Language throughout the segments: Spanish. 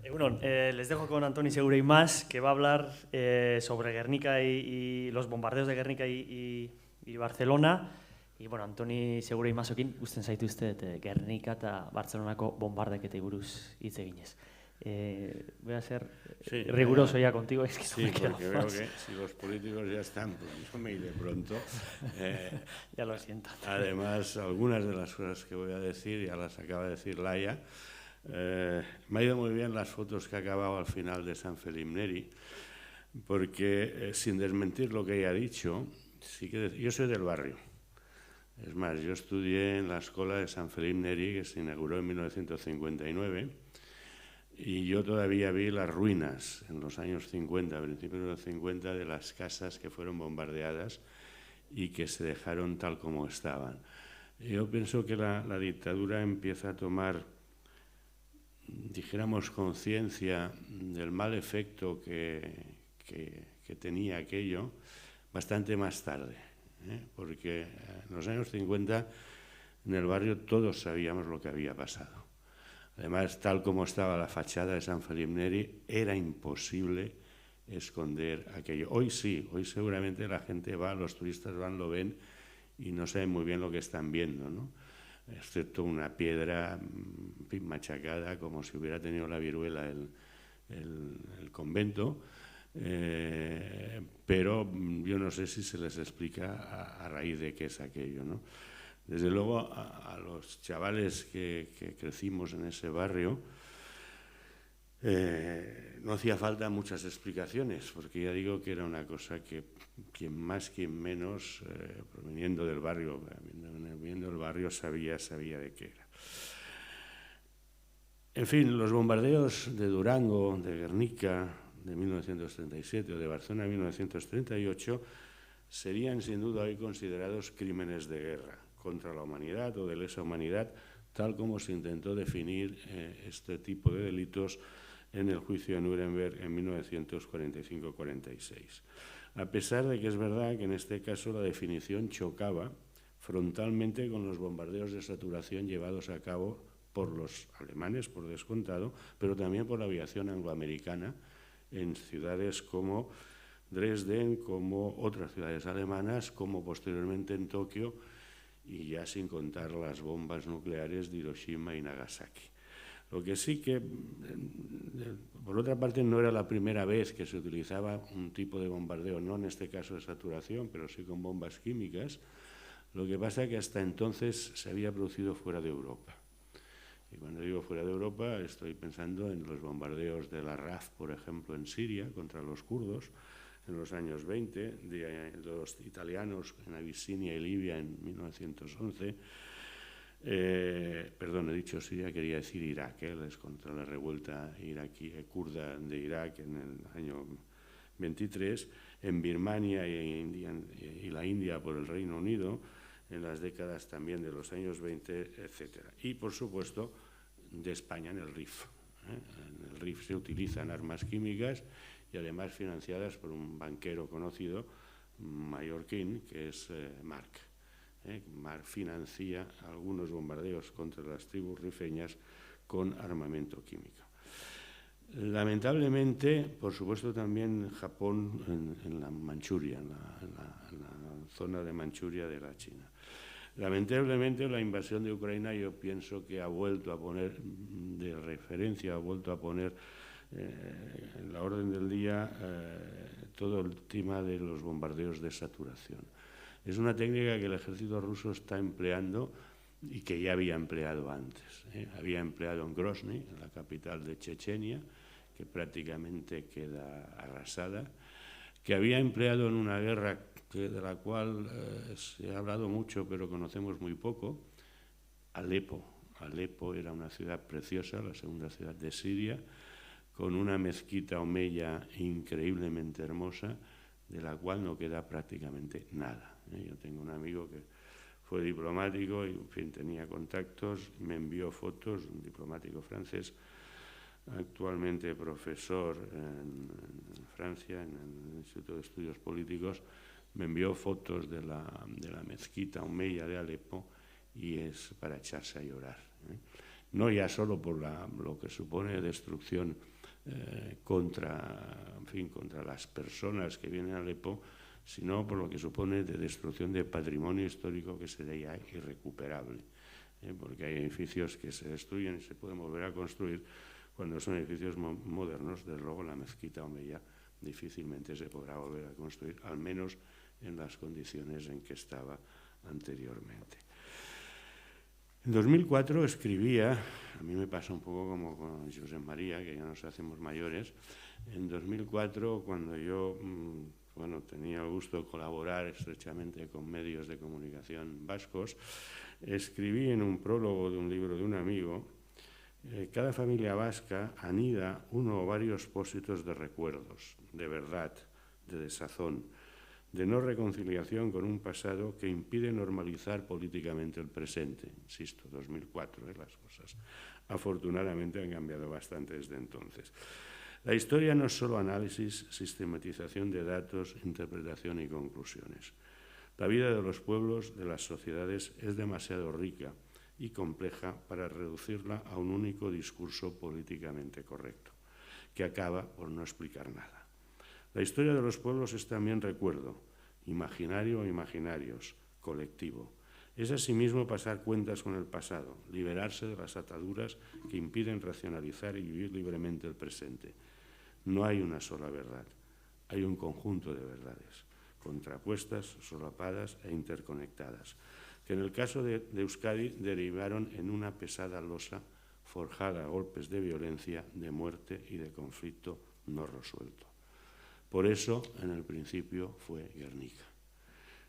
Egunon, les dejo con Antoni Segura y más, que va a hablar sobre Guernica y los bombardeos de Guernica y Barcelona. Y bueno, Antoni Segura y Masokin, gusten zaituztet Guernica eta Barcelonako bombardeketei buruz hitz eginez. Voy a ser Sí, riguroso ya contigo, es que sí, no me queda porque veo más. que si los políticos ya están, pues yo me iré pronto. Ya lo siento. Además, algunas de las cosas que voy a decir ya las acaba de decir Laia. Me ha ido muy bien las fotos que ha acabado al final de San Feliu Neri, porque sin desmentir lo que ella ha dicho, sí que yo soy del barrio. Es más, yo estudié en la escuela de San Feliu Neri, que se inauguró en 1959, y yo todavía vi las ruinas en los años 50, principios de los 50, de las casas que fueron bombardeadas y que se dejaron tal como estaban. Yo pienso que la dictadura empieza a tomar, dijéramos, conciencia del mal efecto que tenía aquello bastante más tarde, porque en los años 50 en el barrio todos sabíamos lo que había pasado. Además, tal como estaba la fachada de San Feliu Neri, era imposible esconder aquello. Hoy sí, hoy seguramente la gente va, los turistas van, lo ven y no saben muy bien lo que están viendo, ¿no? Excepto una piedra machacada como si hubiera tenido la viruela el convento, pero yo no sé si se les explica a raíz de qué es aquello, ¿no? Desde luego a los chavales que crecimos en ese barrio no hacía falta muchas explicaciones, porque ya digo que era una cosa que quien más, quien menos, proveniendo del barrio, sabía de qué era. En fin, los bombardeos de Durango, de Guernica, de 1937 o de Barcelona de 1938 serían sin duda hoy considerados crímenes de guerra contra la humanidad o de lesa humanidad, tal como se intentó definir este tipo de delitos en el juicio de Nuremberg en 1945-46. A pesar de que es verdad que en este caso la definición chocaba frontalmente con los bombardeos de saturación llevados a cabo por los alemanes, por descontado, pero también por la aviación angloamericana en ciudades como Dresden, como otras ciudades alemanas, como posteriormente en Tokio, y ya sin contar las bombas nucleares de Hiroshima y Nagasaki. Lo que sí que, por otra parte, no era la primera vez que se utilizaba un tipo de bombardeo, no en este caso de saturación, pero sí con bombas químicas. Lo que pasa es que hasta entonces se había producido fuera de Europa. Y cuando digo fuera de Europa, estoy pensando en los bombardeos de la RAF, por ejemplo, en Siria, contra los kurdos, en los años 20, de los italianos en Abisinia y Libia en 1911. Perdón, he dicho Siria, quería decir Irak, es contra la revuelta iraquí, kurda de Irak en el año 23, en Birmania y la India por el Reino Unido, en las décadas también de los años 20, etc. Y, por supuesto, de España en el RIF. En el RIF se utilizan armas químicas y además financiadas por un banquero conocido, mallorquín, que es Marc. Marc financia algunos bombardeos contra las tribus rifeñas con armamento químico. Lamentablemente, por supuesto, también Japón en la Manchuria, en la zona de Manchuria de la China. Lamentablemente, la invasión de Ucrania yo pienso que ha vuelto a poner de referencia, ha vuelto a poner en la orden del día todo el tema de los bombardeos de saturación. Es una técnica que el ejército ruso está empleando y que ya había empleado antes. Había empleado en Grozny, en la capital de Chechenia, que prácticamente queda arrasada, que había empleado en una guerra de la cual se ha hablado mucho pero conocemos muy poco, Alepo. Alepo era una ciudad preciosa, la segunda ciudad de Siria, con una mezquita omeya increíblemente hermosa, de la cual no queda prácticamente nada. Yo tengo un amigo que fue diplomático y, en fin, tenía contactos, me envió fotos, un diplomático francés, actualmente profesor en Francia, en el Instituto de Estudios Políticos, me envió fotos de la mezquita omeya de Alepo y es para echarse a llorar. no ya solo por lo que supone destrucción contra las personas que vienen a Alepo, sino por lo que supone de destrucción de patrimonio histórico que sería irrecuperable, porque hay edificios que se destruyen y se pueden volver a construir cuando son edificios modernos. Desde luego la mezquita omeya difícilmente se podrá volver a construir, al menos en las condiciones en que estaba anteriormente. En 2004 escribía, a mí me pasa un poco como con Josep María, que ya nos hacemos mayores. En 2004, cuando yo tenía el gusto de colaborar estrechamente con medios de comunicación vascos, escribí en un prólogo de un libro de un amigo: cada familia vasca anida uno o varios pósitos de recuerdos, de verdad, de desazón, de no reconciliación con un pasado que impide normalizar políticamente el presente. Insisto, 2004, las cosas afortunadamente han cambiado bastante desde entonces. La historia no es solo análisis, sistematización de datos, interpretación y conclusiones. La vida de los pueblos, de las sociedades, es demasiado rica y compleja para reducirla a un único discurso políticamente correcto, que acaba por no explicar nada. La historia de los pueblos es también recuerdo, imaginario o imaginarios, colectivo. Es asimismo pasar cuentas con el pasado, liberarse de las ataduras que impiden racionalizar y vivir libremente el presente. No hay una sola verdad, hay un conjunto de verdades, contrapuestas, solapadas e interconectadas, que en el caso de Euskadi derivaron en una pesada losa forjada a golpes de violencia, de muerte y de conflicto no resuelto. Por eso, en el principio, fue Guernica.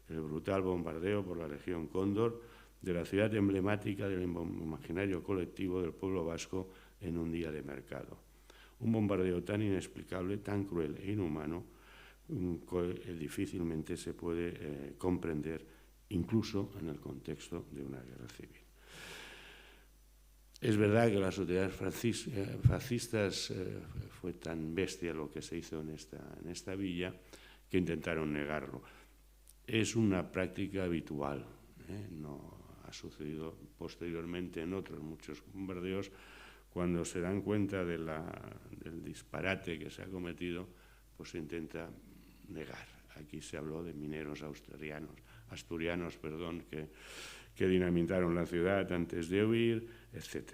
El brutal bombardeo por la Legión Cóndor de la ciudad emblemática del imaginario colectivo del pueblo vasco en un día de mercado. Un bombardeo tan inexplicable, tan cruel e inhumano, que difícilmente se puede comprender, incluso en el contexto de una guerra civil. Es verdad que las sociedades fascistas fue tan bestia lo que se hizo en esta villa que intentaron negarlo. Es una práctica habitual, no ha sucedido posteriormente en otros muchos bombardeos. Cuando se dan cuenta del disparate que se ha cometido, pues se intenta negar. Aquí se habló de mineros asturianos, que dinamitaron la ciudad antes de huir, etc.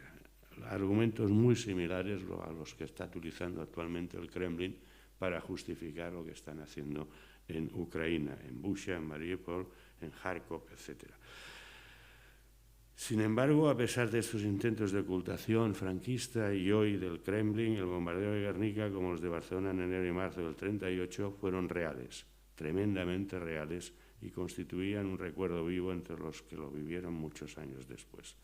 Argumentos muy similares a los que está utilizando actualmente el Kremlin para justificar lo que están haciendo en Ucrania, en Bucha, en Mariupol, en Kharkov, etc. Sin embargo, a pesar de estos intentos de ocultación franquista y hoy del Kremlin, el bombardeo de Guernica, como los de Barcelona en enero y marzo del 38, fueron reales, tremendamente reales, y constituían un recuerdo vivo entre los que lo vivieron muchos años después.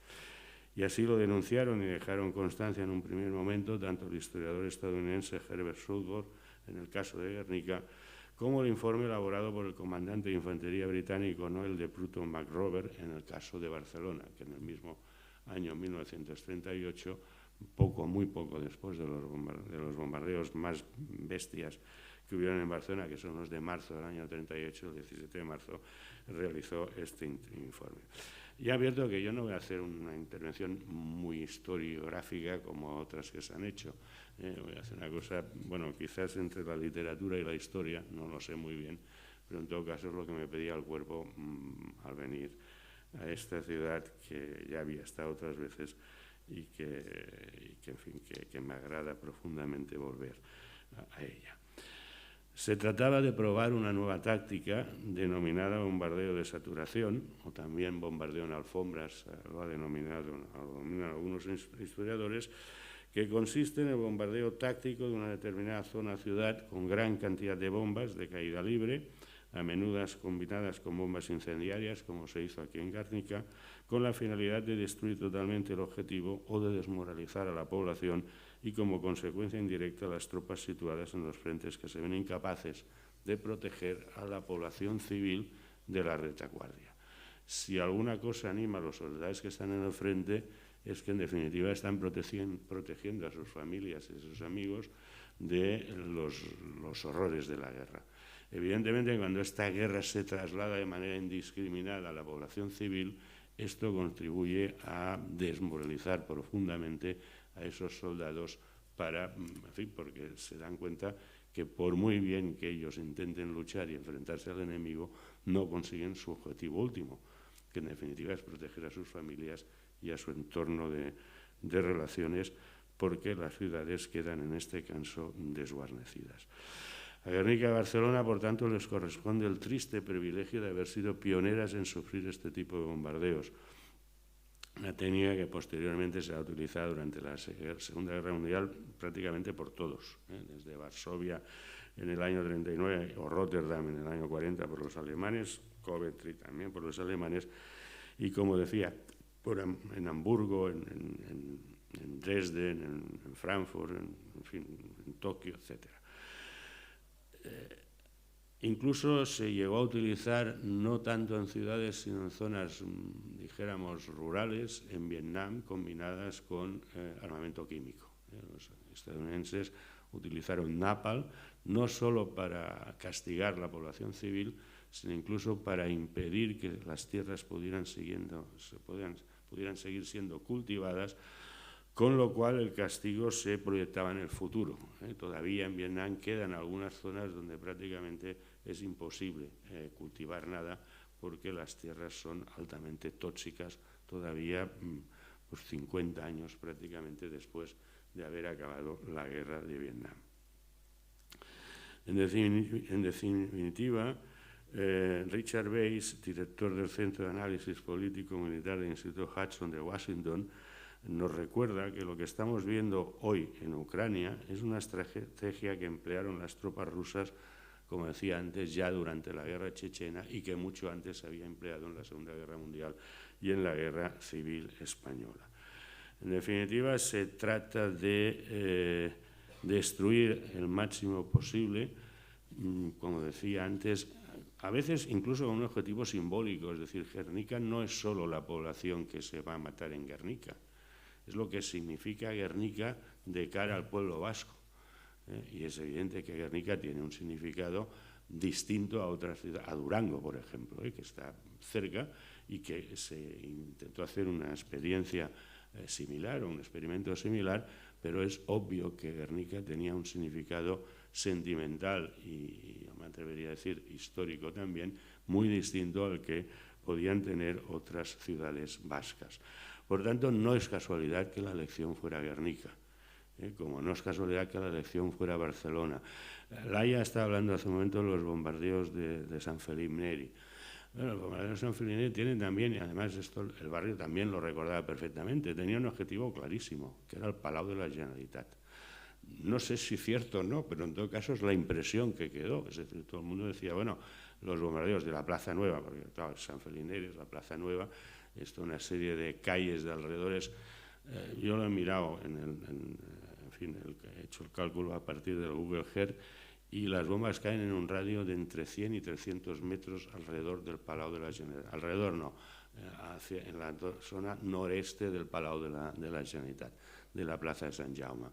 Y así lo denunciaron y dejaron constancia en un primer momento tanto el historiador estadounidense Herbert Sudford, en el caso de Guernica, como el informe elaborado por el comandante de infantería británico Noel de Pluton McRober en el caso de Barcelona, que en el mismo año 1938, muy poco después de los bombardeos más bestias que hubieron en Barcelona, que son los de marzo del año 38, el 17 de marzo, realizó este informe. Ya advierto que yo no voy a hacer una intervención muy historiográfica como otras que se han hecho. Voy a hacer una cosa, quizás entre la literatura y la historia, no lo sé muy bien, pero en todo caso es lo que me pedía el cuerpo al venir a esta ciudad que ya había estado otras veces y que me agrada profundamente volver a ella. Se trataba de probar una nueva táctica denominada bombardeo de saturación, o también bombardeo en alfombras, lo denominan algunos historiadores, que consiste en el bombardeo táctico de una determinada zona o ciudad con gran cantidad de bombas de caída libre, a menudo combinadas con bombas incendiarias, como se hizo aquí en Guernica, con la finalidad de destruir totalmente el objetivo o de desmoralizar a la población y como consecuencia indirecta a las tropas situadas en los frentes que se ven incapaces de proteger a la población civil de la retaguardia. Si alguna cosa anima a los soldados que están en el frente es que en definitiva están protegiendo a sus familias y a sus amigos de los horrores de la guerra. Evidentemente, cuando esta guerra se traslada de manera indiscriminada a la población civil, esto contribuye a desmoralizar profundamente a esos soldados porque se dan cuenta que por muy bien que ellos intenten luchar y enfrentarse al enemigo, no consiguen su objetivo último, que en definitiva es proteger a sus familias y a su entorno de relaciones, porque las ciudades quedan en este caso desguarnecidas. A Guernica y Barcelona, por tanto, les corresponde el triste privilegio de haber sido pioneras en sufrir este tipo de bombardeos, una técnica que posteriormente se ha utilizado durante la Segunda Guerra Mundial prácticamente por todos, desde Varsovia en el año 39 o Rotterdam en el año 40 por los alemanes, Coventry también por los alemanes, y como decía, en Hamburgo, en Dresden, en Frankfurt, en Tokio, etc. Incluso se llegó a utilizar no tanto en ciudades sino en zonas, dijéramos, rurales, en Vietnam, combinadas con armamento químico. Los estadounidenses utilizaron napalm no solo para castigar la población civil, sino incluso para impedir que las tierras pudieran seguir siendo cultivadas, con lo cual el castigo se proyectaba en el futuro. Todavía en Vietnam quedan algunas zonas donde prácticamente es imposible cultivar nada porque las tierras son altamente tóxicas todavía 50 años prácticamente después de haber acabado la guerra de Vietnam. En definitiva, Richard Bates, director del Centro de Análisis Político-Militar del Instituto Hudson de Washington, nos recuerda que lo que estamos viendo hoy en Ucrania es una estrategia que emplearon las tropas rusas, como decía antes, ya durante la guerra chechena y que mucho antes se había empleado en la Segunda Guerra Mundial y en la Guerra Civil Española. En definitiva, se trata de destruir el máximo posible, como decía antes, a veces incluso con un objetivo simbólico, es decir, Guernica no es solo la población que se va a matar en Guernica, es lo que significa Guernica de cara al pueblo vasco. Y es evidente que Guernica tiene un significado distinto a otras ciudades, a Durango, por ejemplo, que está cerca y que se intentó hacer una experiencia similar o un experimento similar, pero es obvio que Guernica tenía un significado sentimental y yo me atrevería a decir histórico también, muy distinto al que podían tener otras ciudades vascas. Por tanto, no es casualidad que la elección fuera Guernica, como no es casualidad que la elección fuera Barcelona. Laia está hablando hace un momento de los bombardeos de Sant Felip Neri. Bueno, los bombardeos de Sant Felip Neri tienen también, y además esto el barrio también lo recordaba perfectamente, tenía un objetivo clarísimo, que era el Palau de la Generalitat. No sé si cierto o no, pero en todo caso es la impresión que quedó. Es decir, todo el mundo decía, bueno, los bombardeos de la Plaza Nueva, porque claro, Sant Felip Neri es la Plaza Nueva, esto una serie de calles de alrededores. Yo lo he mirado, he hecho el cálculo a partir del Google Earth y las bombas caen en un radio de entre 100 y 300 metros alrededor del Palau de la Generalitat. Alrededor no, en la zona noreste del Palau de la Generalitat, de la Plaza de Sant Jaume.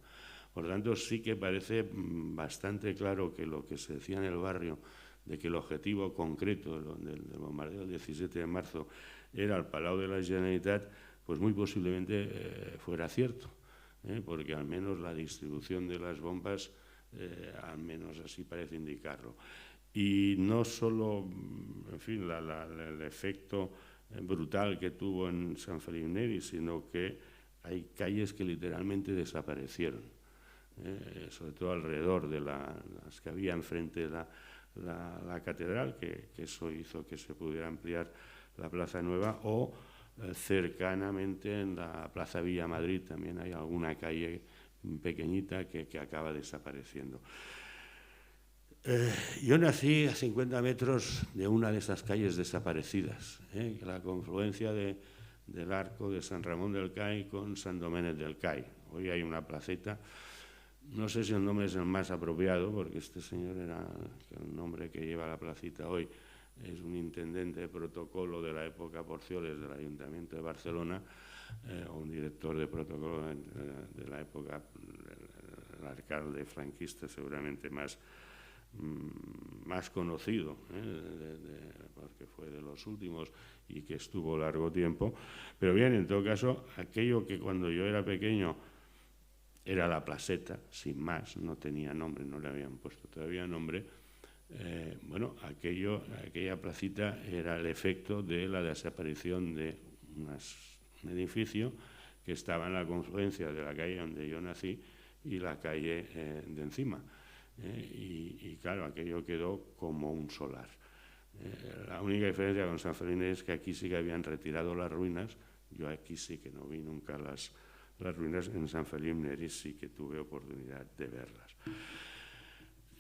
Por tanto, sí que parece bastante claro que lo que se decía en el barrio de que el objetivo concreto del bombardeo del 17 de marzo era el Palau de la Generalitat, pues muy posiblemente fuera cierto, porque al menos la distribución de las bombas, al menos así parece indicarlo. Y no solo, el efecto brutal que tuvo en Sant Felip Neri, sino que hay calles que literalmente desaparecieron, sobre todo alrededor de las que había enfrente de la catedral, que eso hizo que se pudiera ampliar la Plaza Nueva, o cercanamente en la Plaza Villa Madrid también hay alguna calle pequeñita que acaba desapareciendo. Yo nací a 50 metros de una de esas calles desaparecidas, la confluencia del arco de San Ramón del Cai con San Domènec del Cai. Hoy hay una placeta. No sé si el nombre es el más apropiado, porque este señor era el nombre que lleva la placita hoy, es un intendente de protocolo de la época Porcioles del Ayuntamiento de Barcelona, o un director de protocolo de la época del alcalde franquista, seguramente más más conocido, porque fue de los últimos y que estuvo largo tiempo. Pero bien, en todo caso, aquello que cuando yo era pequeño era la placeta, sin más, no tenía nombre, no le habían puesto todavía nombre, bueno, aquella placita era el efecto de la desaparición de un edificio que estaba en la confluencia de la calle donde yo nací y la calle de encima. Y claro, aquello quedó como un solar. La única diferencia con San Fermín es que aquí sí que habían retirado las ruinas. Yo aquí sí que no vi nunca las ruinas. En San Feliu Neri sí que tuve oportunidad de verlas.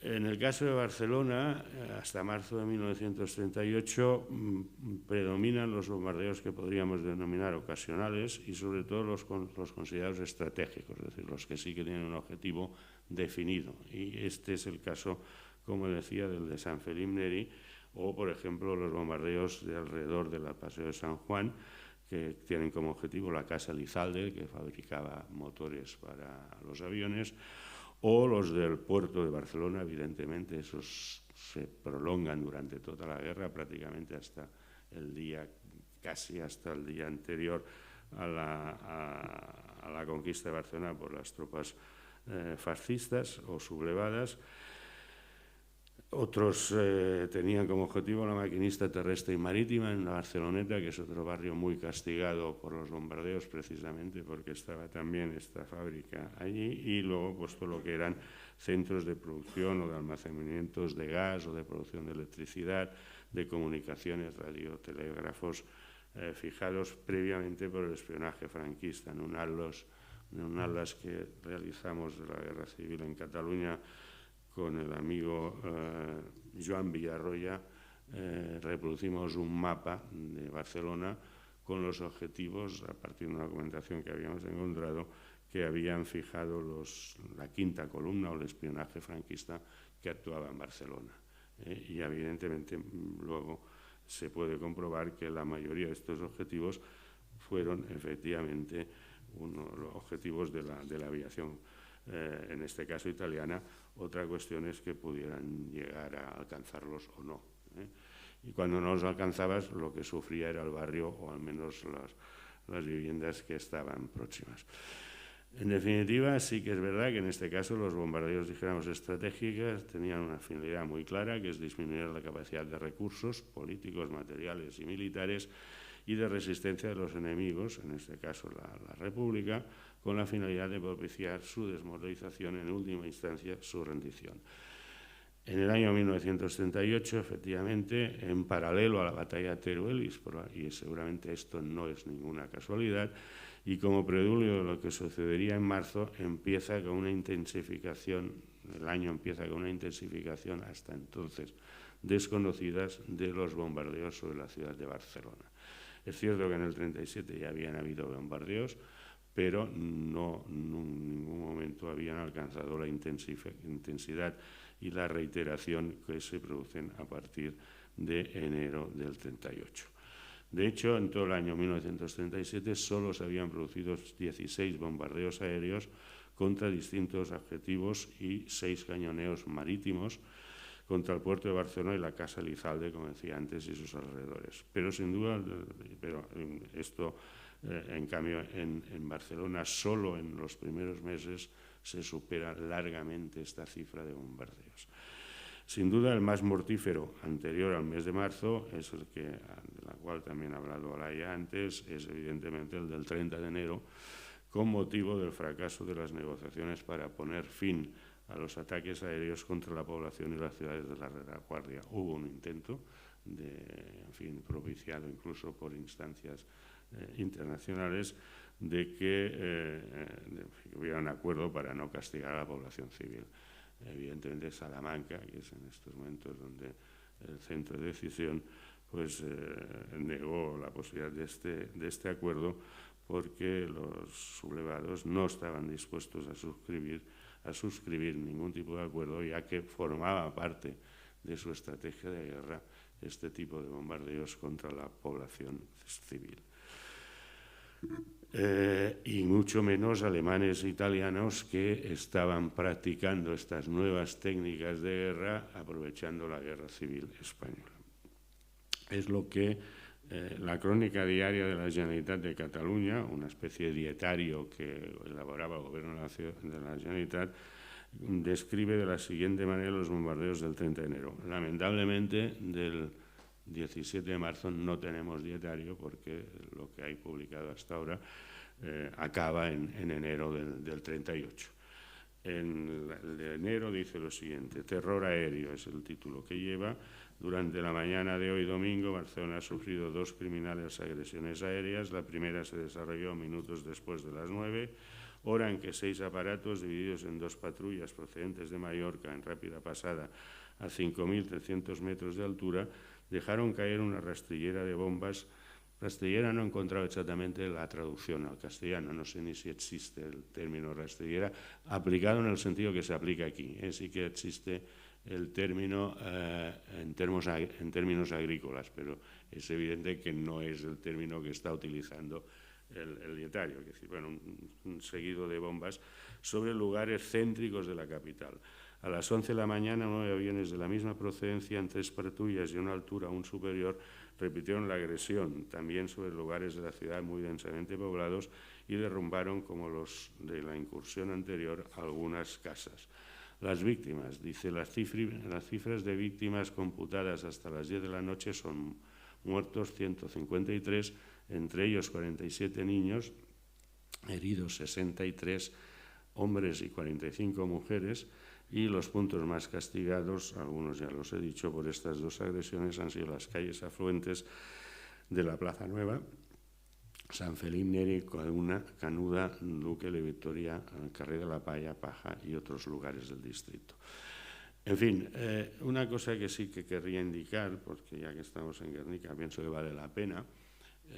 En el caso de Barcelona, hasta marzo de 1938, predominan los bombardeos que podríamos denominar ocasionales y sobre todo los considerados estratégicos, es decir, los que sí que tienen un objetivo definido. Y este es el caso, como decía, del de San Feliu Neri, o, por ejemplo, los bombardeos de alrededor del Paseo de San Juan, que tienen como objetivo la Casa Lizalde, que fabricaba motores para los aviones, o los del puerto de Barcelona. Evidentemente, esos se prolongan durante toda la guerra, prácticamente hasta el día, casi hasta el día anterior a la conquista de Barcelona por las tropas fascistas o sublevadas. Otros tenían como objetivo la maquinista terrestre y marítima en la Barceloneta, que es otro barrio muy castigado por los bombardeos, precisamente porque estaba también esta fábrica allí, y luego pues todo lo que eran centros de producción o de almacenamientos de gas o de producción de electricidad, de comunicaciones, radiotelégrafos, fijados previamente por el espionaje franquista. En un atlas que realizamos de la Guerra Civil en Cataluña con el amigo Joan Villarroya, reproducimos un mapa de Barcelona con los objetivos, a partir de una documentación que habíamos encontrado, que habían fijado la quinta columna o el espionaje franquista que actuaba en Barcelona. Y evidentemente luego se puede comprobar que la mayoría de estos objetivos fueron efectivamente los objetivos de la aviación, en este caso italiana. Otra cuestión es que pudieran llegar a alcanzarlos o no. Y cuando no los alcanzabas, lo que sufría era el barrio, o al menos las viviendas que estaban próximas. En definitiva, sí que es verdad que en este caso los bombardeos, dijéramos, estratégicos tenían una finalidad muy clara, que es disminuir la capacidad de recursos políticos, materiales y militares y de resistencia de los enemigos, en este caso la República, con la finalidad de propiciar su desmoralización, en última instancia su rendición. En el año 1938, efectivamente, en paralelo a la batalla de Teruel, y seguramente esto no es ninguna casualidad, y como preludio de lo que sucedería en marzo, empieza con una intensificación, el año empieza con una intensificación hasta entonces desconocidas de los bombardeos sobre la ciudad de Barcelona. Es cierto que en el 37 ya habían habido bombardeos, pero no en ningún momento habían alcanzado la intensidad y la reiteración que se producen a partir de enero del 38. De hecho, en todo el año 1937 solo se habían producido 16 bombardeos aéreos contra distintos objetivos y 6 cañoneos marítimos contra el puerto de Barcelona y la Casa Lizalde, como decía antes, y sus alrededores. Pero sin duda, esto, en cambio, en Barcelona solo en los primeros meses se supera largamente esta cifra de bombardeos. Sin duda, el más mortífero anterior al mes de marzo, es el que, de la cual también ha hablado Olaya antes, es evidentemente el del 30 de enero, con motivo del fracaso de las negociaciones para poner fin a los ataques aéreos contra la población y las ciudades de la retaguardia. Hubo un intento, propiciado incluso por instancias internacionales, de que hubiera un acuerdo para no castigar a la población civil. Evidentemente Salamanca, que es en estos momentos donde el centro de decisión, pues negó la posibilidad de este acuerdo, porque los sublevados no estaban dispuestos a suscribir ningún tipo de acuerdo, ya que formaba parte de su estrategia de guerra este tipo de bombardeos contra la población civil. y mucho menos alemanes e italianos que estaban practicando estas nuevas técnicas de guerra aprovechando la guerra civil española. Es lo que la crónica diaria de la Generalitat de Cataluña, una especie de dietario que elaboraba el gobierno de la Generalitat, describe de la siguiente manera los bombardeos del 30 de enero. Lamentablemente, del 17 de marzo no tenemos dietario porque lo que hay publicado hasta ahora acaba en enero del 38. En el de enero dice lo siguiente: terror aéreo es el título que lleva. Durante la mañana de hoy domingo, Barcelona ha sufrido 2 criminales agresiones aéreas. La primera se desarrolló minutos después de las 9, hora en que 6 aparatos divididos en 2 patrullas procedentes de Mallorca en rápida pasada a 5.300 metros de altura dejaron caer una rastrillera de bombas. Rastrillera no he encontrado exactamente la traducción al castellano, no sé ni si existe el término rastrillera, aplicado en el sentido que se aplica aquí. Sí que existe el término en términos agrícolas, pero es evidente que no es el término que está utilizando el dietario, es decir, bueno, un seguido de bombas sobre lugares céntricos de la capital. A las 11 de la mañana, 9 aviones de la misma procedencia en 3 patrullas y a una altura aún superior repitieron la agresión, también sobre lugares de la ciudad muy densamente poblados, y derrumbaron, como los de la incursión anterior, algunas casas. Las víctimas, dice, las cifras de víctimas computadas hasta las 10 de la noche son muertos 153, entre ellos 47 niños, heridos 63 hombres y 45 mujeres, y los puntos más castigados, algunos ya los he dicho, por estas 2 agresiones han sido las calles afluentes de la Plaza Nueva, San Felip Neri, Canuda, Duque de Victoria, Carrer de la Palla, Paja y otros lugares del distrito. En fin, una cosa que sí que querría indicar, porque ya que estamos en Guernica pienso que vale la pena,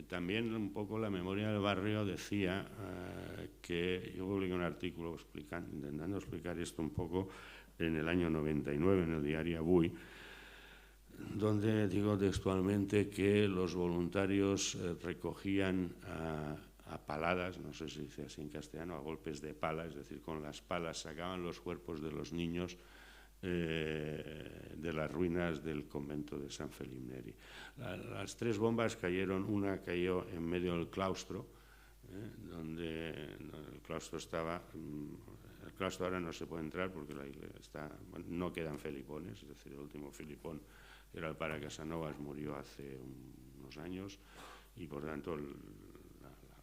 también un poco la memoria del barrio decía que yo publiqué un artículo intentando explicar esto un poco en el año 99 en el diario Avui, donde digo textualmente que los voluntarios recogían a paladas, no sé si se dice así en castellano, a golpes de pala, es decir, con las palas sacaban los cuerpos de los niños de las ruinas del convento de San Felip Neri. Las 3 bombas cayeron, una cayó en medio del claustro, donde el claustro estaba. El claustro ahora no se puede entrar porque la iglesia no quedan felipones, es decir, el último filipón era el Pare Casanovas, murió hace unos años y por tanto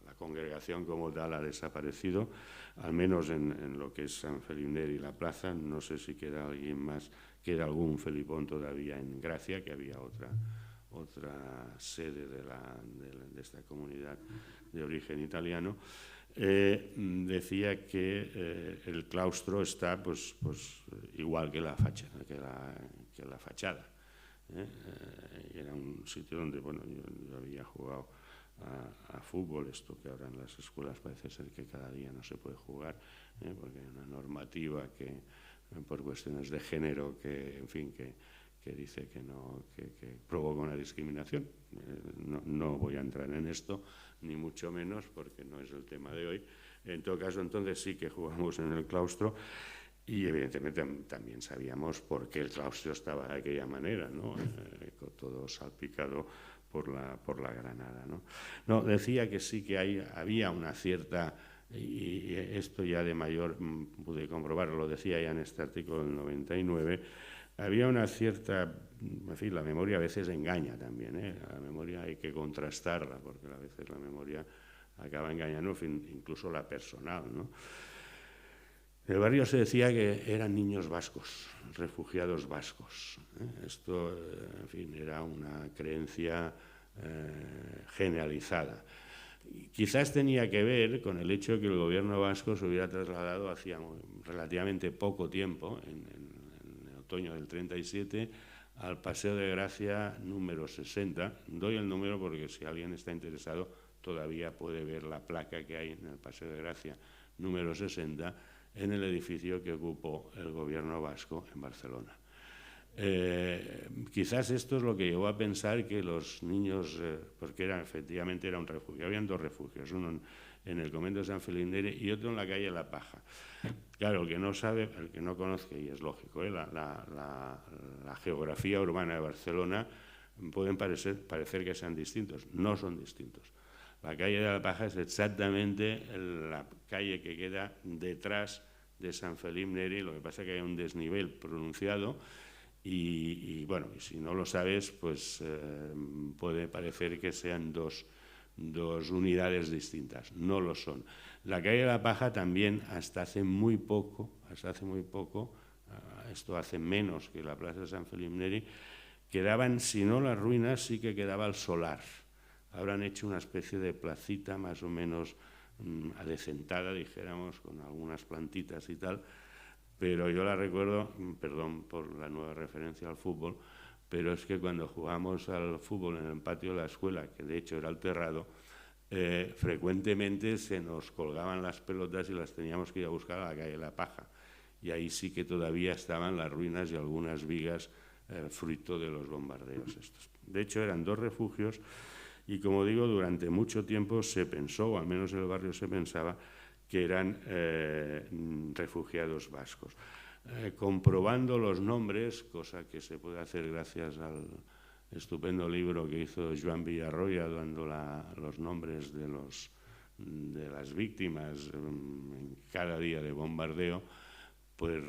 la congregación como tal ha desaparecido, al menos en lo que es San Felip Neri y la plaza. No sé si queda alguien más, queda algún felipón todavía en Gracia, que había otra sede de esta comunidad de origen italiano. Decía que el claustro está pues igual que la fachada. Era un sitio donde yo había jugado a fútbol, esto que ahora en las escuelas parece ser que cada día no se puede jugar, porque hay una normativa que por cuestiones de género que dice que provoca una discriminación. No voy a entrar en esto, ni mucho menos, porque no es el tema de hoy. En todo caso, entonces sí que jugamos en el claustro y evidentemente también sabíamos por qué el claustro estaba de aquella manera, ¿no? Todo salpicado por la granada, ¿no? Decía que sí que había una cierta, y esto ya de mayor pude comprobarlo, lo decía ya en este artículo del 99, había una cierta, en fin, la memoria a veces engaña también, la memoria hay que contrastarla, porque a veces la memoria acaba engañando, incluso la personal, ¿no? En el barrio se decía que eran niños vascos, refugiados vascos. Esto, en fin, era una creencia generalizada. Quizás tenía que ver con el hecho de que el gobierno vasco se hubiera trasladado hacía relativamente poco tiempo, en el otoño del 37, al Paseo de Gracia número 60. Doy el número porque si alguien está interesado todavía puede ver la placa que hay en el Paseo de Gracia número 60 en el edificio que ocupó el gobierno vasco en Barcelona. Quizás esto es lo que llevó a pensar que los niños, porque efectivamente era un refugio, habían 2 refugios, uno en el convento de San Feliu Neri y otro en la calle La Paja. Claro, el que no sabe, el que no conozca, y es lógico, la geografía urbana de Barcelona pueden parecer que sean distintos, no son distintos. La calle de La Paja es exactamente la calle que queda detrás de San Feliu Neri, lo que pasa es que hay un desnivel pronunciado y bueno, si no lo sabes, pues puede parecer que sean dos unidades distintas, no lo son. La calle de La Paja también hasta hace muy poco, esto hace menos que la plaza de San Feliu Neri, quedaban, si no las ruinas, sí que quedaba el solar. Habrán hecho una especie de placita más o menos adecentada, dijéramos, con algunas plantitas y tal, pero yo la recuerdo, perdón por la nueva referencia al fútbol, pero es que cuando jugamos al fútbol en el patio de la escuela, que de hecho era el terrado, frecuentemente se nos colgaban las pelotas y las teníamos que ir a buscar a la calle La Paja. Y ahí sí que todavía estaban las ruinas y algunas vigas fruto de los bombardeos estos. De hecho, eran dos refugios y, como digo, durante mucho tiempo se pensó, o al menos en el barrio se pensaba, que eran refugiados vascos. Comprobando los nombres, cosa que se puede hacer gracias al estupendo libro que hizo Joan Villarroya dando los nombres de las víctimas en cada día de bombardeo, pues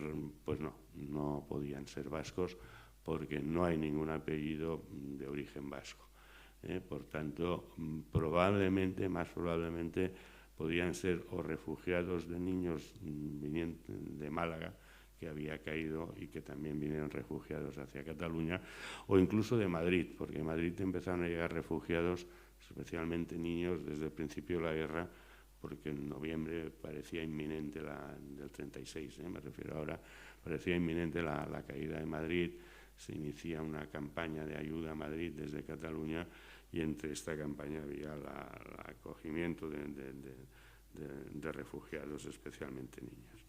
no podían ser vascos porque no hay ningún apellido de origen vasco. Por tanto, más probablemente, podían ser o refugiados de niños de Málaga, que había caído y que también vinieron refugiados hacia Cataluña, o incluso de Madrid, porque en Madrid empezaron a llegar refugiados, especialmente niños, desde el principio de la guerra, porque en noviembre parecía inminente del 36, me refiero ahora, parecía inminente la caída de Madrid. Se inicia una campaña de ayuda a Madrid desde Cataluña y entre esta campaña había el acogimiento de refugiados, especialmente niños.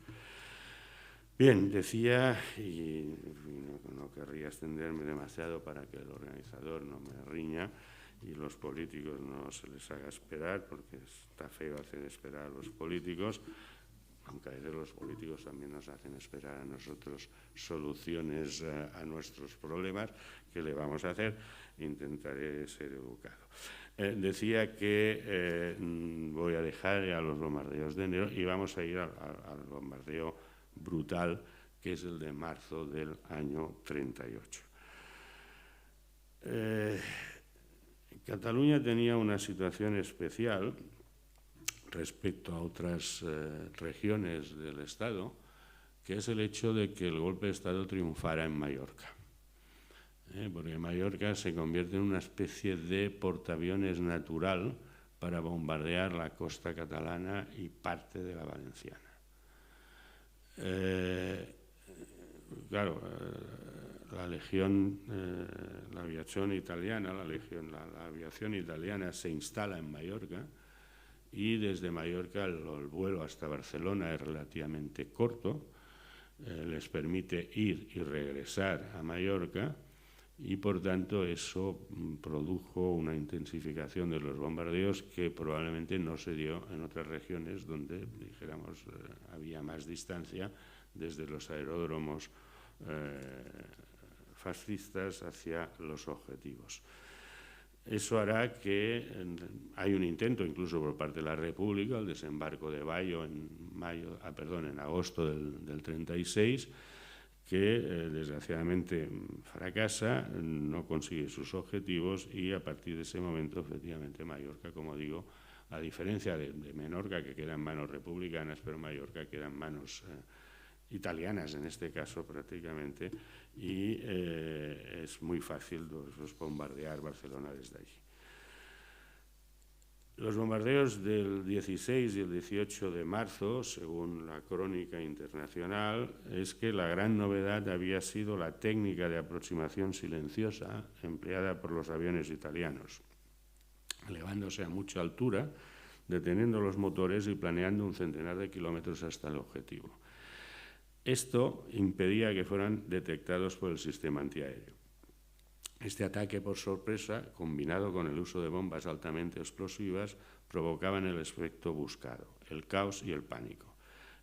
Bien, decía, y no querría extenderme demasiado para que el organizador no me riña y los políticos no se les haga esperar, porque está feo hacer esperar a los políticos, aunque a veces los políticos también nos hacen esperar a nosotros soluciones a nuestros problemas. ¿Qué le vamos a hacer? Intentaré ser educado. Decía que voy a dejar ya los bombardeos de enero y vamos a ir al bombardeo brutal, que es el de marzo del año 38. Cataluña tenía una situación especial respecto a otras regiones del Estado, que es el hecho de que el golpe de Estado triunfara en Mallorca. Porque Mallorca se convierte en una especie de portaaviones natural para bombardear la costa catalana y parte de la valenciana. Claro, la aviación italiana, la aviación italiana se instala en Mallorca y desde Mallorca el vuelo hasta Barcelona es relativamente corto, les permite ir y regresar a Mallorca y por tanto eso produjo una intensificación de los bombardeos que probablemente no se dio en otras regiones donde, dijéramos, había más distancia desde los aeródromos fascistas hacia los objetivos. Eso hará que hay un intento, incluso por parte de la República, el desembarco de Bayo en agosto del 36, que desgraciadamente fracasa, no consigue sus objetivos y a partir de ese momento, efectivamente, Mallorca, como digo, a diferencia de Menorca, que queda en manos republicanas, pero Mallorca queda en manos italianas en este caso prácticamente, y es muy fácil bombardear Barcelona desde allí. Los bombardeos del 16 y el 18 de marzo, según la crónica internacional, es que la gran novedad había sido la técnica de aproximación silenciosa empleada por los aviones italianos, elevándose a mucha altura, deteniendo los motores y planeando un centenar de kilómetros hasta el objetivo. Esto impedía que fueran detectados por el sistema antiaéreo. Este ataque por sorpresa, combinado con el uso de bombas altamente explosivas, provocaban el efecto buscado, el caos y el pánico.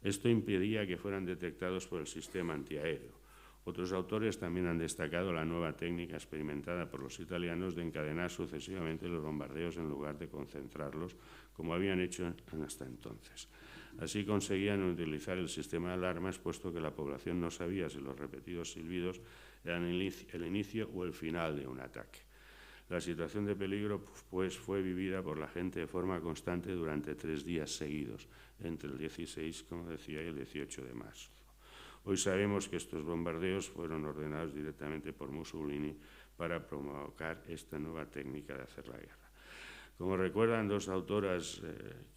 Esto impedía que fueran detectados por el sistema antiaéreo. Otros autores también han destacado la nueva técnica experimentada por los italianos de encadenar sucesivamente los bombardeos en lugar de concentrarlos, como habían hecho hasta entonces. Así conseguían utilizar el sistema de alarmas, puesto que la población no sabía si los repetidos silbidos eran el inicio o el final de un ataque. La situación de peligro pues, fue vivida por la gente de forma constante durante 3 días seguidos, entre el 16, como decía, y el 18 de marzo. Hoy sabemos que estos bombardeos fueron ordenados directamente por Mussolini para provocar esta nueva técnica de hacer la guerra. Como recuerdan dos autoras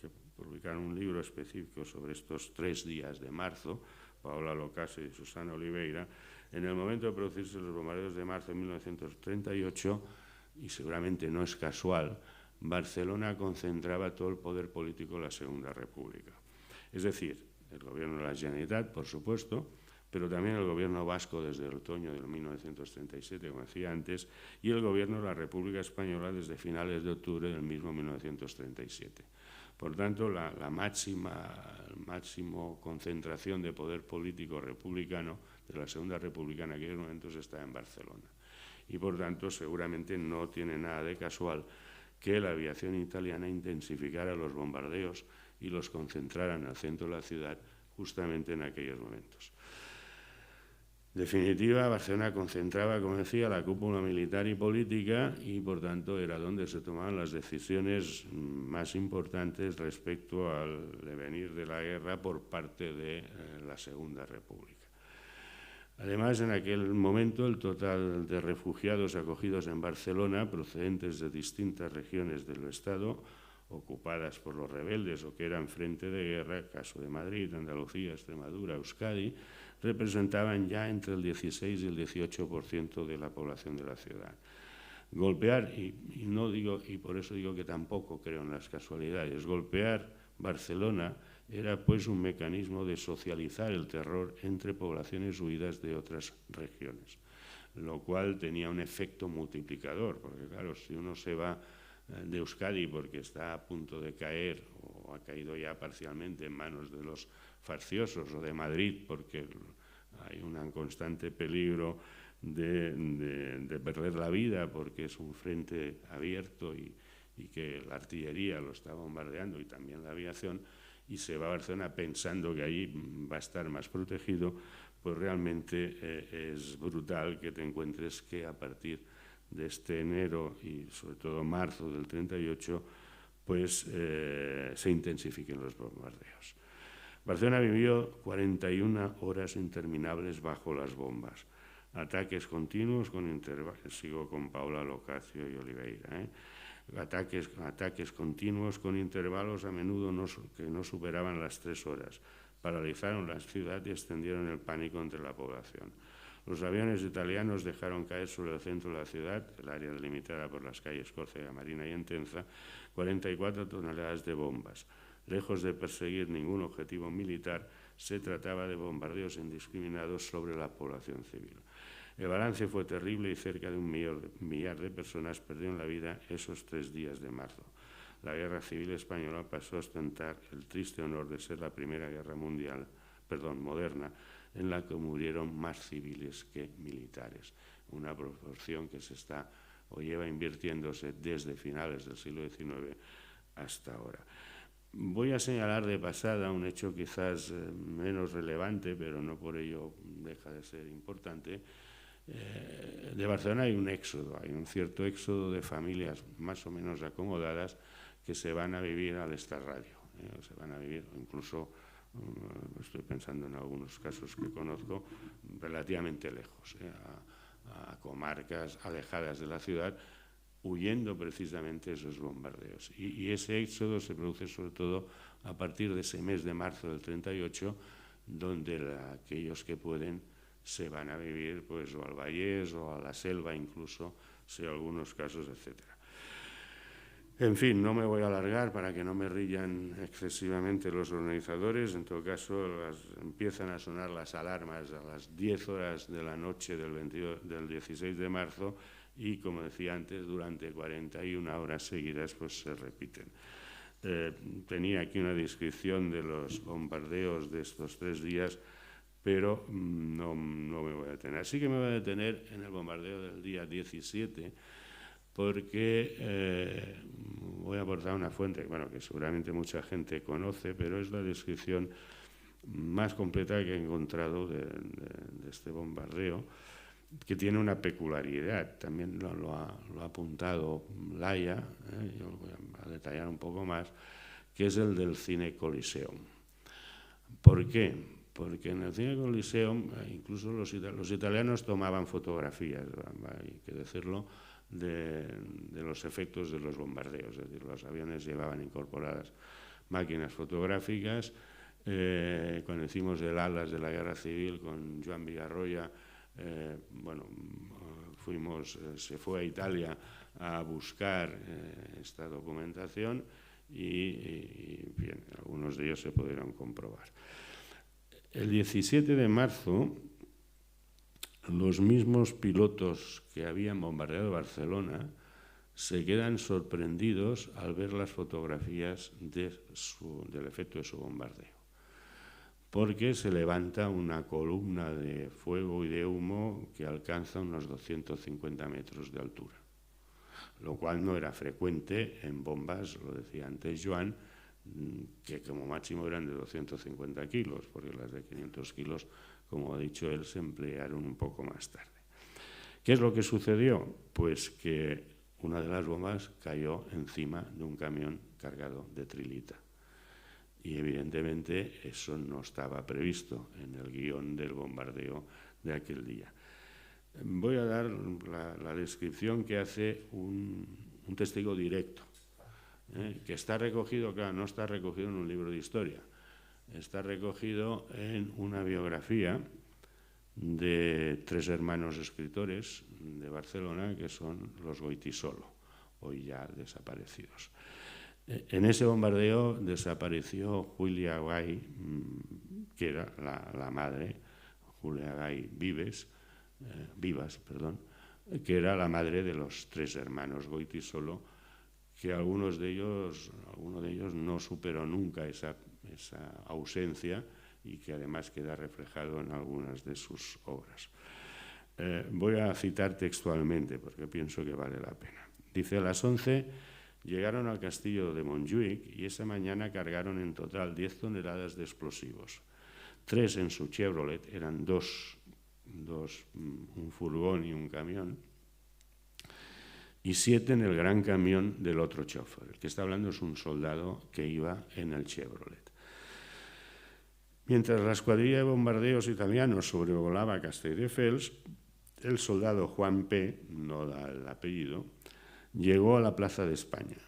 que publicaron un libro específico sobre estos 3 días de marzo, Paola Locase y Susana Oliveira, en el momento de producirse los bombardeos de marzo de 1938, y seguramente no es casual, Barcelona concentraba todo el poder político de la Segunda República. Es decir, el gobierno de la Generalitat, por supuesto, pero también el gobierno vasco desde el otoño de 1937, como decía antes, y el gobierno de la República Española desde finales de octubre del mismo 1937. Por tanto, la máxima concentración de poder político republicano de la Segunda República en aquellos momentos está en Barcelona. Y por tanto, seguramente no tiene nada de casual que la aviación italiana intensificara los bombardeos y los concentrara en el centro de la ciudad justamente en aquellos momentos. En definitiva, Barcelona concentraba, como decía, la cúpula militar y política y, por tanto, era donde se tomaban las decisiones más importantes respecto al devenir de la guerra por parte de la Segunda República. Además, en aquel momento, el total de refugiados acogidos en Barcelona, procedentes de distintas regiones del Estado, ocupadas por los rebeldes o que eran frente de guerra, caso de Madrid, Andalucía, Extremadura, Euskadi, representaban ya entre el 16 y el 18% de la población de la ciudad. Golpear, y por eso digo que tampoco creo en las casualidades, golpear Barcelona era pues un mecanismo de socializar el terror entre poblaciones huidas de otras regiones, lo cual tenía un efecto multiplicador, porque claro, si uno se va de Euskadi porque está a punto de caer o ha caído ya parcialmente en manos de los facciosos, o de Madrid porque hay un constante peligro de perder la vida porque es un frente abierto y que la artillería lo está bombardeando y también la aviación, y se va a Barcelona pensando que allí va a estar más protegido, pues realmente es brutal que te encuentres que a partir de este enero y sobre todo marzo del 38, pues se intensifiquen los bombardeos. Barcelona vivió 41 horas interminables bajo las bombas, ataques continuos con intervalos, sigo con Paola Locacio y Oliveira, ataques continuos con intervalos a menudo que no superaban las 3 horas, paralizaron la ciudad y extendieron el pánico entre la población. Los aviones italianos dejaron caer sobre el centro de la ciudad, el área delimitada por las calles Córcega, Marina y Entenza, 44 toneladas de bombas. Lejos de perseguir ningún objetivo militar, se trataba de bombardeos indiscriminados sobre la población civil. El balance fue terrible y cerca de un millar de personas perdieron la vida esos 3 días de marzo. La Guerra Civil Española pasó a ostentar el triste honor de ser la primera guerra moderna en la que murieron más civiles que militares, una proporción que se está o lleva invirtiéndose desde finales del siglo XIX hasta ahora. Voy a señalar de pasada un hecho quizás menos relevante, pero no por ello deja de ser importante. De Barcelona hay un éxodo, hay un cierto éxodo de familias más o menos acomodadas que se van a vivir al extrarradio, se van a vivir, incluso estoy pensando en algunos casos que conozco, relativamente lejos, a comarcas alejadas de la ciudad, huyendo precisamente de esos bombardeos. Y ese éxodo se produce sobre todo a partir de ese mes de marzo del 38, donde aquellos que pueden se van a vivir pues, o al Vallés o a la selva incluso, en algunos casos, etcétera. En fin, no me voy a alargar para que no me rillan excesivamente los organizadores. En todo caso, empiezan a sonar las alarmas a las 10 horas de la noche del 16 de marzo y, como decía antes, durante 41 horas seguidas pues se repiten. Tenía aquí una descripción de los bombardeos de estos 3 días, pero no me voy a detener. Sí que me voy a detener en el bombardeo del día 17, porque voy a aportar una fuente, bueno, que seguramente mucha gente conoce, pero es la descripción más completa que he encontrado de este bombardeo, que tiene una peculiaridad. También lo ha apuntado Laia, yo lo voy a detallar un poco más, que es el del Cine Coliseum. ¿Por qué? Porque en el Cine Coliseum incluso los italianos tomaban fotografías, hay que decirlo, de los efectos de los bombardeos. Es decir, los aviones llevaban incorporadas máquinas fotográficas. Cuando hicimos el Alas de la Guerra Civil con Joan Villarroya, se fue a Italia a buscar esta documentación y bien, algunos de ellos se pudieron comprobar. El 17 de marzo, los mismos pilotos que habían bombardeado Barcelona se quedan sorprendidos al ver las fotografías del efecto de su bombardeo, porque se levanta una columna de fuego y de humo que alcanza unos 250 metros de altura, lo cual no era frecuente en bombas, lo decía antes Joan, que como máximo eran de 250 kilos, porque las de 500 kilos, como ha dicho él, se emplearon un poco más tarde. ¿Qué es lo que sucedió? Pues que una de las bombas cayó encima de un camión cargado de trilita. Y evidentemente eso no estaba previsto en el guión del bombardeo de aquel día. Voy a dar la descripción que hace un testigo directo, que está recogido, claro, no está recogido en un libro de historia, está recogido en una biografía de 3 hermanos escritores de Barcelona, que son los Goytisolo, hoy ya desaparecidos. En ese bombardeo desapareció Julia Gay, que era la madre, Julia Gay Vivas, que era la madre de los 3 hermanos Goytisolo, que alguno de ellos no superó nunca esa ausencia y que además queda reflejado en algunas de sus obras. Voy a citar textualmente porque pienso que vale la pena. Dice: a las 11 llegaron al castillo de Montjuïc y esa mañana cargaron en total 10 toneladas de explosivos. 3 en su Chevrolet, eran dos, un furgón y un camión, y 7 en el gran camión del otro chofer. El que está hablando es un soldado que iba en el Chevrolet. Mientras la escuadrilla de bombardeos italianos sobrevolaba Castelldefels, el soldado Juan P., no da el apellido, llegó a la Plaza de España.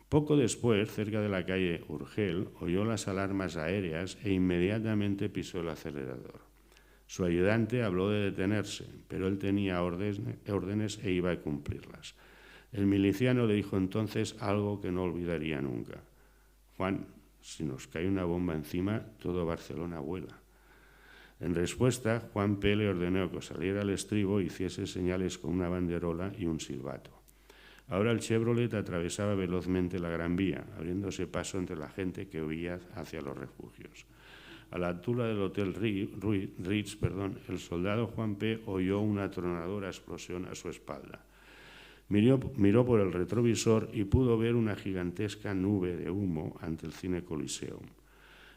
Poco después, cerca de la calle Urgel, oyó las alarmas aéreas e inmediatamente pisó el acelerador. Su ayudante habló de detenerse, pero él tenía órdenes e iba a cumplirlas. El miliciano le dijo entonces algo que no olvidaría nunca: Juan, si nos cae una bomba encima, todo Barcelona vuela. En respuesta, Juan P. le ordenó que saliera al estribo y hiciese señales con una banderola y un silbato. Ahora el Chevrolet atravesaba velozmente la Gran Vía, abriéndose paso entre la gente que huía hacia los refugios. A la altura del Hotel Ritz, el soldado Juan P. oyó una atronadora explosión a su espalda. Miró por el retrovisor y pudo ver una gigantesca nube de humo ante el Cine Coliseum.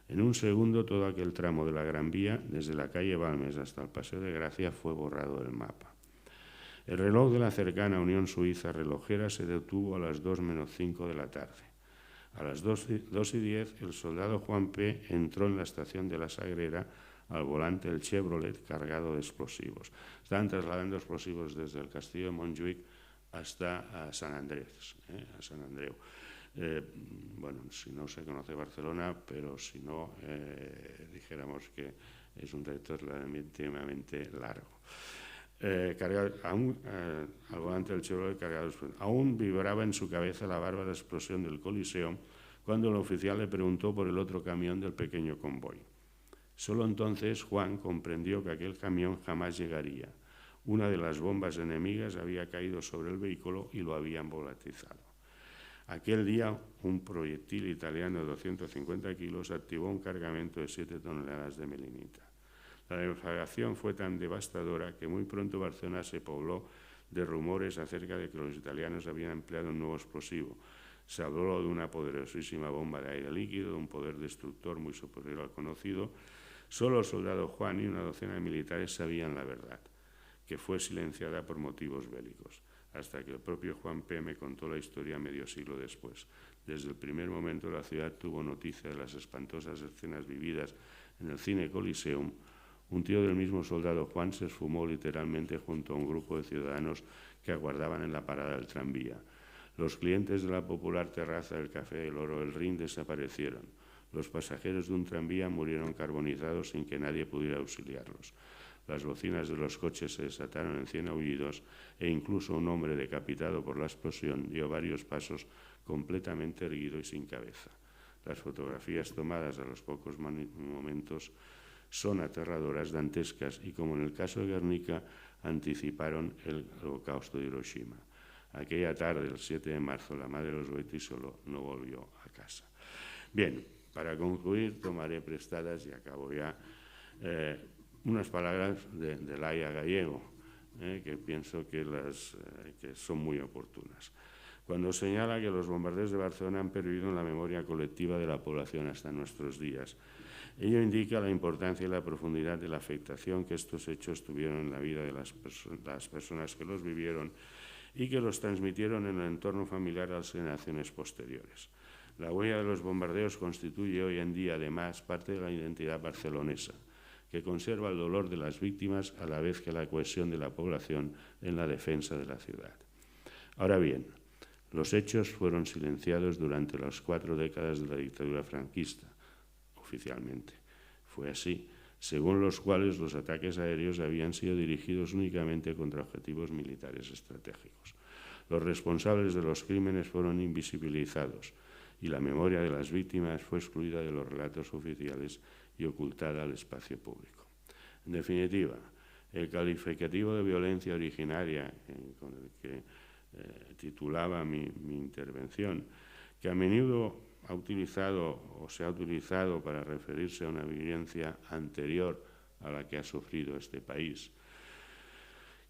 En un segundo, todo aquel tramo de la Gran Vía, desde la calle Balmes hasta el Paseo de Gracia, fue borrado del mapa. El reloj de la cercana Unión Suiza Relojera se detuvo a las 2 menos 5 de la tarde. A las 2:10, el soldado Juan P. entró en la estación de la Sagrera al volante del Chevrolet cargado de explosivos. Estaban trasladando explosivos desde el castillo de Montjuïc hasta San Andreu. Si no se conoce Barcelona, pero si no, dijéramos que es un trayecto relativamente largo. Al volante del Chevrolet cargado de explosivos. Aún vibraba en su cabeza la bárbara explosión del Coliseo cuando el oficial le preguntó por el otro camión del pequeño convoy. Solo entonces Juan comprendió que aquel camión jamás llegaría. Una de las bombas enemigas había caído sobre el vehículo y lo habían volatilizado. Aquel día, un proyectil italiano de 250 kilos activó un cargamento de 7 toneladas de melinita. La deflagración fue tan devastadora que muy pronto Barcelona se pobló de rumores acerca de que los italianos habían empleado un nuevo explosivo. Se habló de una poderosísima bomba de aire líquido, de un poder destructor muy superior al conocido. Solo el soldado Juan y una docena de militares sabían la verdad, que fue silenciada por motivos bélicos, hasta que el propio Juan P. me contó la historia medio siglo después. Desde el primer momento la ciudad tuvo noticia de las espantosas escenas vividas en el cine Coliseum. Un tío del mismo soldado Juan se esfumó literalmente junto a un grupo de ciudadanos que aguardaban en la parada del tranvía. Los clientes de la popular terraza del Café del Oro del Rin desaparecieron. Los pasajeros de un tranvía murieron carbonizados sin que nadie pudiera auxiliarlos. Las bocinas de los coches se desataron en 100 aullidos e incluso un hombre decapitado por la explosión dio varios pasos completamente erguido y sin cabeza. Las fotografías tomadas a los pocos momentos son aterradoras, dantescas y, como en el caso de Guernica, anticiparon el holocausto de Hiroshima. Aquella tarde, el 7 de marzo, la madre de los Goytisolo no volvió a casa. Bien, para concluir, tomaré prestadas, y acabo ya, unas palabras de Laia Gallego, que pienso que son muy oportunas. Cuando señala que los bombardeos de Barcelona han perdido en la memoria colectiva de la población hasta nuestros días. Ello indica la importancia y la profundidad de la afectación que estos hechos tuvieron en la vida de las personas que los vivieron y que los transmitieron en el entorno familiar a las generaciones posteriores. La huella de los bombardeos constituye hoy en día, además, parte de la identidad barcelonesa, que conserva el dolor de las víctimas a la vez que la cohesión de la población en la defensa de la ciudad. Ahora bien, los hechos fueron silenciados durante las 4 décadas de la dictadura franquista, oficialmente. Fue así, según los cuales los ataques aéreos habían sido dirigidos únicamente contra objetivos militares estratégicos. Los responsables de los crímenes fueron invisibilizados y la memoria de las víctimas fue excluida de los relatos oficiales y ocultada al espacio público. En definitiva, el calificativo de violencia originaria con el que titulaba mi intervención, que a menudo ha utilizado o se ha utilizado para referirse a una violencia anterior a la que ha sufrido este país,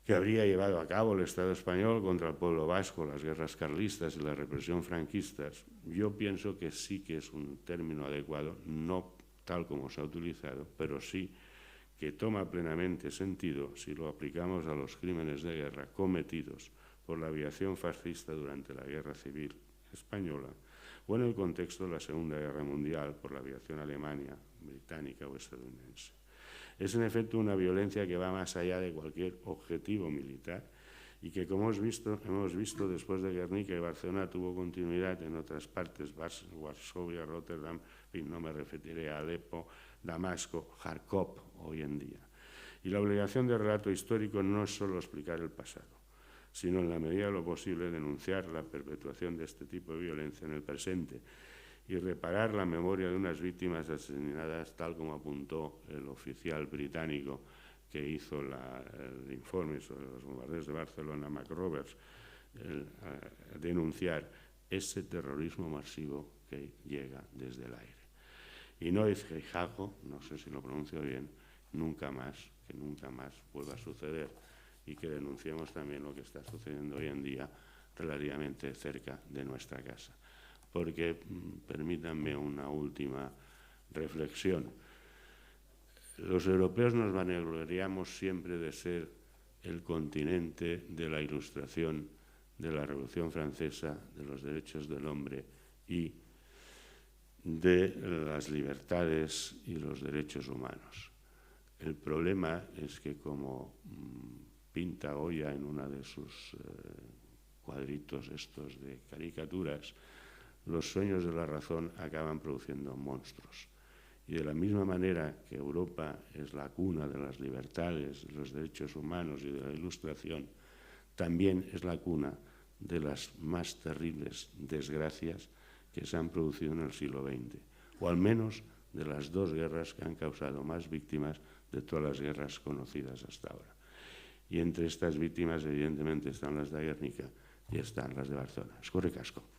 que habría llevado a cabo el Estado español contra el pueblo vasco, las guerras carlistas y la represión franquistas. Yo pienso que sí que es un término adecuado, no tal como se ha utilizado, pero sí que toma plenamente sentido si lo aplicamos a los crímenes de guerra cometidos por la aviación fascista durante la Guerra Civil Española o en el contexto de la Segunda Guerra Mundial por la aviación alemana, británica o estadounidense. Es en efecto una violencia que va más allá de cualquier objetivo militar y que, como hemos visto después de Guernica y Barcelona, tuvo continuidad en otras partes, Varsovia, Rotterdam, y no me referiré a Alepo, Damasco, Kharkov hoy en día. Y la obligación de relato histórico no es solo explicar el pasado, sino en la medida de lo posible denunciar la perpetuación de este tipo de violencia en el presente y reparar la memoria de unas víctimas asesinadas, tal como apuntó el oficial británico que hizo el informe sobre los bombardeos de Barcelona, McRoberts, denunciar ese terrorismo masivo que llega desde el aire. Y no es Heijago, no sé si lo pronuncio bien, nunca más, que nunca más vuelva a suceder, y que denunciemos también lo que está sucediendo hoy en día relativamente cerca de nuestra casa. Porque, permítanme una última reflexión, los europeos nos vanagloriamos siempre de ser el continente de la Ilustración, de la Revolución Francesa, de los derechos del hombre y de las libertades y los derechos humanos. El problema es que, como pinta Goya en uno de sus cuadritos estos de caricaturas, los sueños de la razón acaban produciendo monstruos. Y de la misma manera que Europa es la cuna de las libertades, de los derechos humanos y de la Ilustración, también es la cuna de las más terribles desgracias que se han producido en el siglo XX, o al menos de las 2 guerras que han causado más víctimas de todas las guerras conocidas hasta ahora. y entre estas víctimas evidentemente están las de Guernica y están las de Barcelona. Eskerrik asko.